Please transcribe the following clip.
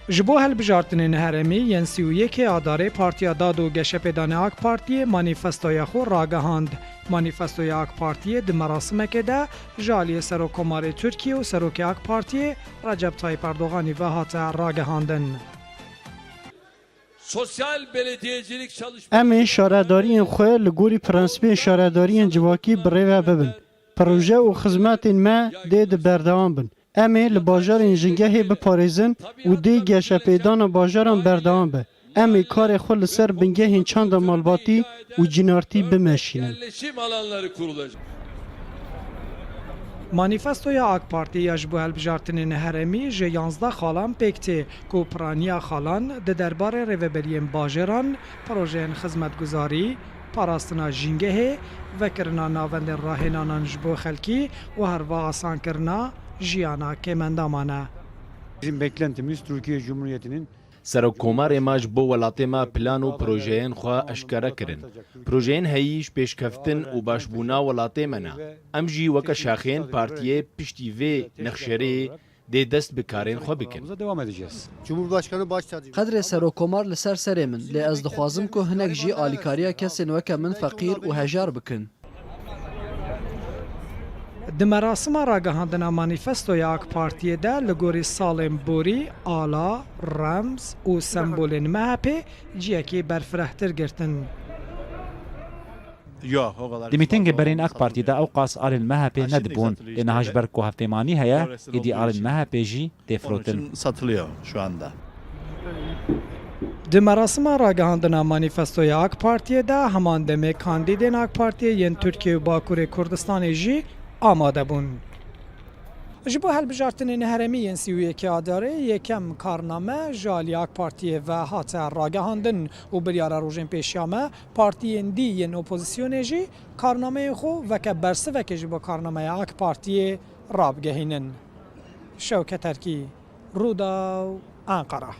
جبو هلبجارتنین هرمی ین 31 آداره پارتیا داد و گشپدان آک پارتی مانیفستوی خو راگهاند. مانیفستوی آک پارتی د مراسم که ده جالی سروکمار ترکیه و سروک آک پارتی رجب طایب اردوغانی و هات راگهاندن. Sosyal belediyecilik çalışmaları ام شارداری خو لگوری پرنسپی شارداری جواکی بریو ببن. پروژه و خدمات ما دید بردوام بن. ام لباجار جنگه بپارێزن و دی گشپیدان باجاران بردوام به. ام کار خو سر بنگه چند مالباتی و جنارتی بمشینن. yerleşim alanları kurulacak. مانیفستوی آک پارتی یجبو هلبجارتنین هرمی جه 11 خالان پکتی کو پرانیا خالان ده دربار ریوبرین باجران پروژین خدمتگزاری پاراستنا جنگه و کرنا ناوند راهنانان جبو خلکی و هروا آسان کرنا جیانا کمندامانه. Bizim beklentimiz Türkiye Cumhuriyeti'nin سەرۆکۆمارێ ماش بۆ وڵاتێمە پلان و پرۆژەیان خوا ئەشکارە کردن. پرۆژەیان هەییش پێشکەفتن و باشبوونا وڵاتێمەنا. ئەم ژی وەکە شاخێن پارتیە پشتی vê nexşerê dê dest bi karên xwe bikin. devam edeceğiz. Cumhurbaşkanı başsavcı قدر سروکمار لسر سر من لی از دخوازم که هنک جی آلیکاریا کسین وکه من فقیر و هجار بکن. د مراسم راگهاندنا مانیفستوی آک پارتی ده لگوری سالم بوری آلا رمز و سمبولین مهپی جیکی برفرهتر گرتن. دی میتینگ برین اک پارتی دا او قاس آل المهپی ندبون لنهاج برکو هفتمانی هیا ایدی آل المهپی جی دفروتن. satılıyor şu anda. د مراسم راگهاندنا مانیفستوی آک پارتی ده همان دمه کاندیدین آک پارتی ین ترکیه و باکور کردستان جی آماده بون. جبو هلبجارتنین هرمی ین 31 آداره یکم کارنامه جالی آک پارتی و هات راگهاندن و بریار روژن پیشیامه پارتی دی ین اپوزیسیون جی کارنامه خو وکه برسه وکه جبو کارنامه آک پارتی رابگهینن. شوکت ترکی رودا انقره